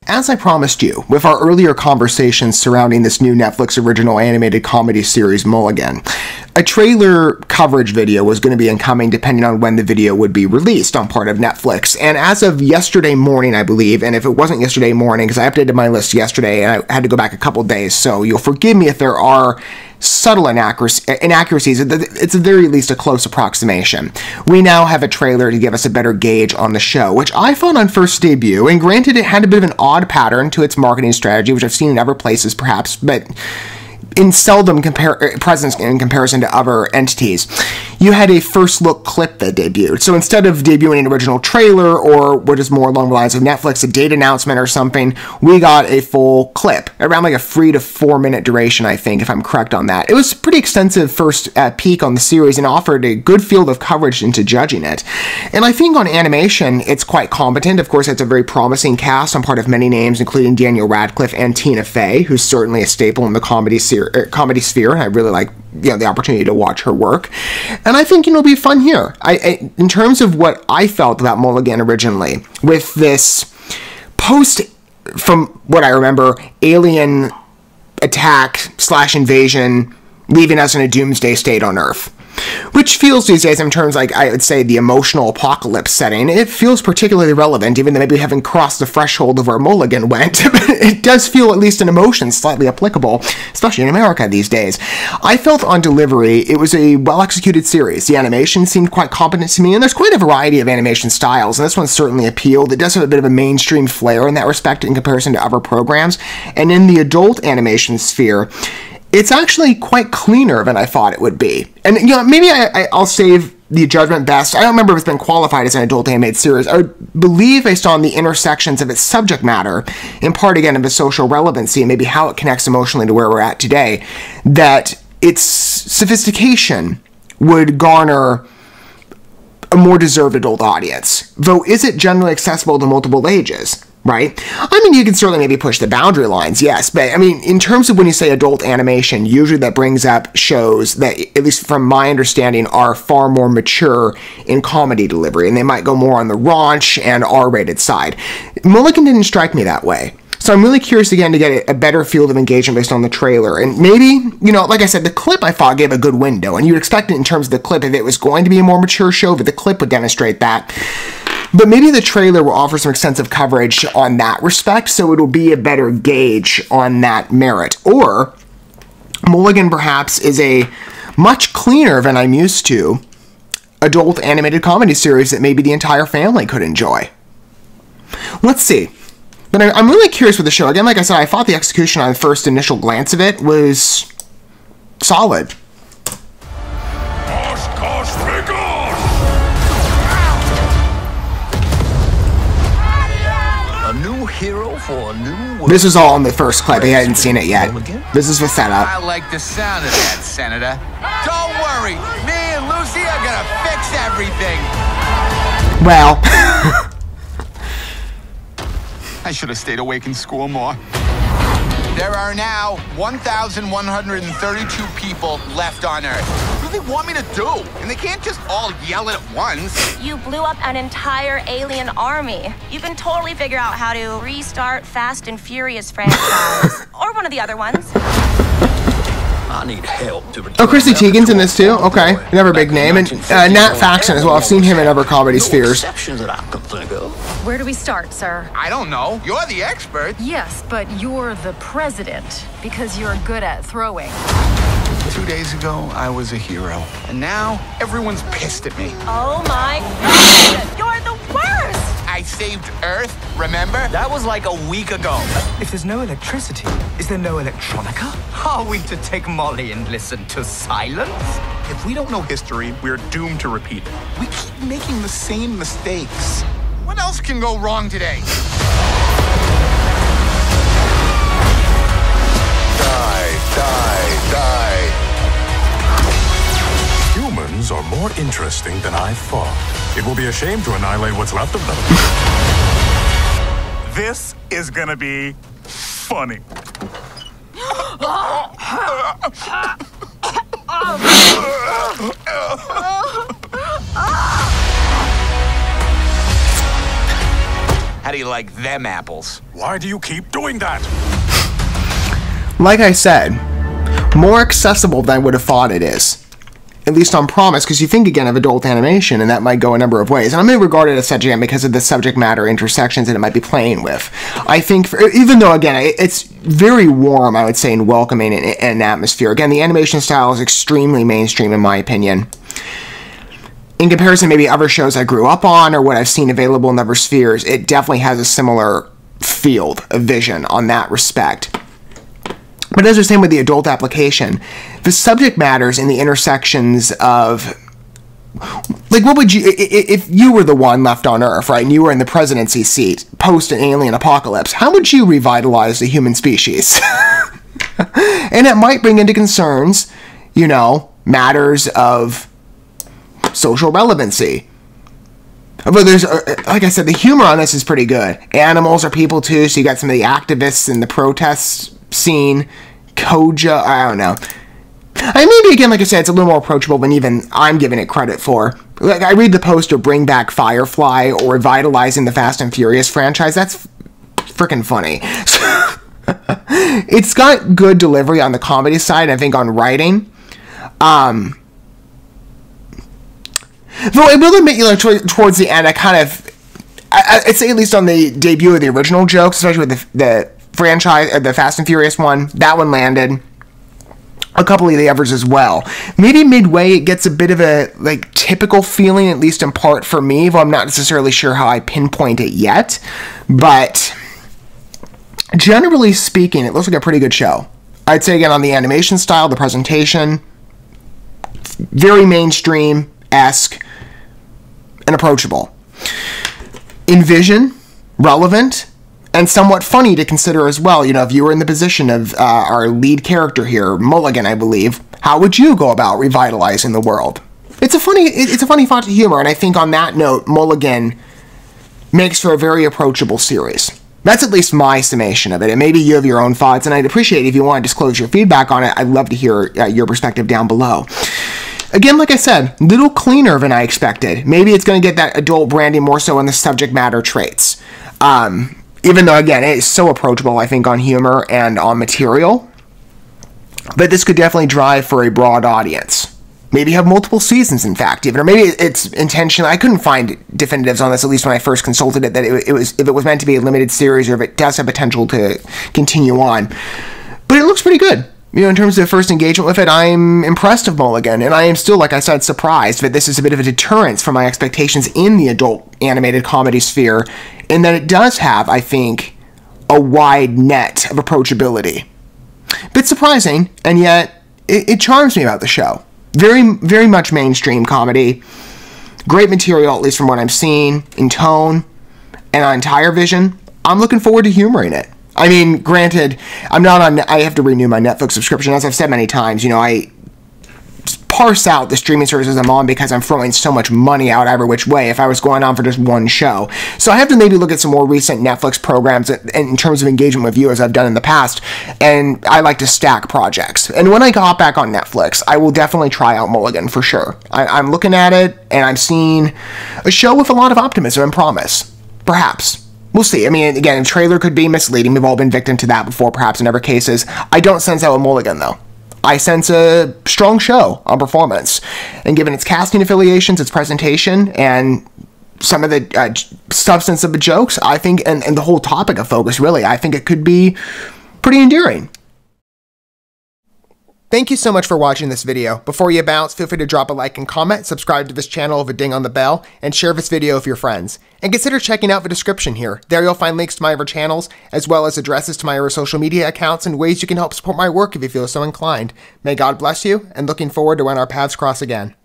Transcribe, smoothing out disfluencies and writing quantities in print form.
As I promised you, with our earlier conversations surrounding this new Netflix original animated comedy series, Mulligan, a trailer coverage video was going to be incoming depending on when the video would be released on part of Netflix. And as of yesterday morning, I believe, and if it wasn't yesterday morning, because I updated my list yesterday and I had to go back a couple days, so you'll forgive me if there are subtle inaccuracies. It's at the very least a close approximation. We now have a trailer to give us a better gauge on the show, which I found on first debut, and granted it had a bit of an odd pattern to its marketing strategy, which I've seen in other places perhaps, but in seldom presence in comparison to other entities. You had a first look clip that debuted. So instead of debuting an original trailer or what is more along the lines of Netflix, a date announcement or something, we got a full clip, around like a 3 to 4 minute duration, I think, if I'm correct on that. It was a pretty extensive first peek on the series and offered a good field of coverage into judging it. And I think on animation, it's quite competent. Of course, it's a very promising cast on part of many names, including Daniel Radcliffe and Tina Fey, who's certainly a staple in the comedy sphere, and I really like the opportunity to watch her work. And I think it'll be fun here. In terms of what I felt about Mulligan originally, with this post, from what I remember, alien attack / invasion, leaving us in a doomsday state on Earth. Which feels these days, in terms like, I would say, the emotional apocalypse setting, it feels particularly relevant, even though maybe we haven't crossed the threshold of where Mulligan went. It does feel, at least in emotion, slightly applicable, especially in America these days. I felt on delivery, it was a well-executed series. The animation seemed quite competent to me, and there's quite a variety of animation styles, and this one certainly appealed. It does have a bit of a mainstream flair in that respect in comparison to other programs, and in the adult animation sphere, it's actually quite cleaner than I thought it would be. And, maybe I'll save the judgment best. I don't remember if it's been qualified as an adult animated series. I would believe, based on the intersections of its subject matter, in part, again, of its social relevancy and maybe how it connects emotionally to where we're at today, that its sophistication would garner a more deserved adult audience. Though, is it generally accessible to multiple ages? Right? I mean, you can certainly maybe push the boundary lines, yes, but I mean, in terms of when you say adult animation, usually that brings up shows that, at least from my understanding, are far more mature in comedy delivery, and they might go more on the raunch and R-rated side. Mulligan didn't strike me that way. So I'm really curious, again, to get a better field of engagement based on the trailer. And maybe, like I said, the clip I thought gave a good window, and you'd expect it in terms of the clip if it was going to be a more mature show, but the clip would demonstrate that. But maybe the trailer will offer some extensive coverage on that respect, so it'll be a better gauge on that merit. Or Mulligan perhaps is a much cleaner than I'm used to adult animated comedy series that maybe the entire family could enjoy. Let's see. But I'm really curious with the show. Again, like I said, I thought the execution on the first initial glance of it was solid. Hero for a new world. This is all in the first clip. I hadn't seen it yet. This is the setup. I like the sound of that, Senator. Don't worry. Me and Lucy are gonna fix everything. Well. I should have stayed awake in school more. There are now 1,132 people left on Earth. What do they want me to do? And they can't just all yell at once. You blew up an entire alien army. You can totally figure out how to restart Fast and Furious franchise. Or one of the other ones. I need help to Oh, Chrissy Teigen's in this too? Okay. Another big name. And Nat Faxon as well. I've seen him in other comedy spheres. Where do we start, sir? I don't know. You're the expert. Yes, but you're the president because you're good at throwing. 2 days ago, I was a hero. And now, everyone's pissed at me. Oh my God! You're the worst! I saved Earth, remember? That was like a week ago. If there's no electricity, is there no electronica? Are we to take Molly and listen to silence? If we don't know history, we're doomed to repeat it. We keep making the same mistakes. What else can go wrong today? Die. Humans are more interesting than I thought. It will be a shame to annihilate what's left of them. This is gonna be funny. How do you like them apples? Why do you keep doing that? Like I said, more accessible than I would have thought it is. At least on promise, because you think again of adult animation, and that might go a number of ways. And I'm going to regard it as such again because of the subject matter intersections that it might be playing with. I think, even though again, it's very warm, I would say, and welcoming in atmosphere. Again, the animation style is extremely mainstream in my opinion. In comparison, maybe other shows I grew up on or what I've seen available in other spheres, it definitely has a similar field of vision on that respect. But as we're saying with the adult application, the subject matters in the intersections of, like, what would you, if you were the one left on Earth, right, and you were in the presidency seat post an alien apocalypse, how would you revitalize the human species? And it might bring into concerns, you know, matters of social relevancy. But there's, like I said, the humor on this is pretty good. Animals are people too, so you got some of the activists in the protests scene, Koja, I don't know. Maybe again, like I said, it's a little more approachable than even I'm giving it credit for. Like, I read the poster, bring back Firefly or revitalizing the Fast and Furious franchise. That's freaking funny. It's got good delivery on the comedy side, I think on writing. Though I will admit, you know, towards the end, I kind of, I'd say at least on the debut of the original jokes, especially with the franchise, the Fast and Furious one, that one landed. A couple of the others as well. Maybe midway it gets a bit of a, like, typical feeling, at least in part for me, though I'm not necessarily sure how I pinpoint it yet. But generally speaking, it looks like a pretty good show. I'd say, again, on the animation style, the presentation, very mainstream-esque and approachable. In vision, relevant, and somewhat funny to consider as well. You know, if you were in the position of our lead character here, Mulligan, I believe, how would you go about revitalizing the world? It's a funny thought to humor, and I think on that note, Mulligan makes for a very approachable series. That's at least my summation of it, and maybe you have your own thoughts, and I'd appreciate it if you want to disclose your feedback on it. I'd love to hear your perspective down below. Again, like I said, a little cleaner than I expected. Maybe it's going to get that adult branding more so in the subject matter traits. Even though, again, it's so approachable, I think, on humor and on material. But this could definitely drive for a broad audience. Maybe have multiple seasons, in fact, even. Or maybe it's intentional. I couldn't find definitives on this, at least when I first consulted it, that it was, if it was meant to be a limited series or if it does have potential to continue on. But it looks pretty good. You know, in terms of the first engagement with it, I'm impressed with Mulligan, and I am still, like I said, surprised that this is a bit of a deterrence from my expectations in the adult animated comedy sphere, in that it does have, I think, a wide net of approachability. Bit surprising, and yet it charms me about the show. Very, very much mainstream comedy. Great material, at least from what I'm seeing, in tone, and on entire vision. I'm looking forward to humoring it. I mean, granted, I have to renew my Netflix subscription. As I've said many times, you know, I parse out the streaming services I'm on because I'm throwing so much money out every which way if I was going on for just one show. So I have to maybe look at some more recent Netflix programs in terms of engagement with viewers I've done in the past, and I like to stack projects. And when I got back on Netflix, I will definitely try out Mulligan for sure. I'm looking at it, and I'm seeing a show with a lot of optimism and promise. Perhaps. We'll see. I mean, again, a trailer could be misleading. We've all been victim to that before, perhaps in other cases. I don't sense that with Mulligan, though. I sense a strong show on performance. And given its casting affiliations, its presentation, and some of the substance of the jokes, I think, and the whole topic of focus, really, I think it could be pretty endearing. Thank you so much for watching this video. Before you bounce, feel free to drop a like and comment, subscribe to this channel with a ding on the bell, and share this video with your friends. And consider checking out the description here. There you'll find links to my other channels, as well as addresses to my other social media accounts and ways you can help support my work if you feel so inclined. May God bless you, and looking forward to when our paths cross again.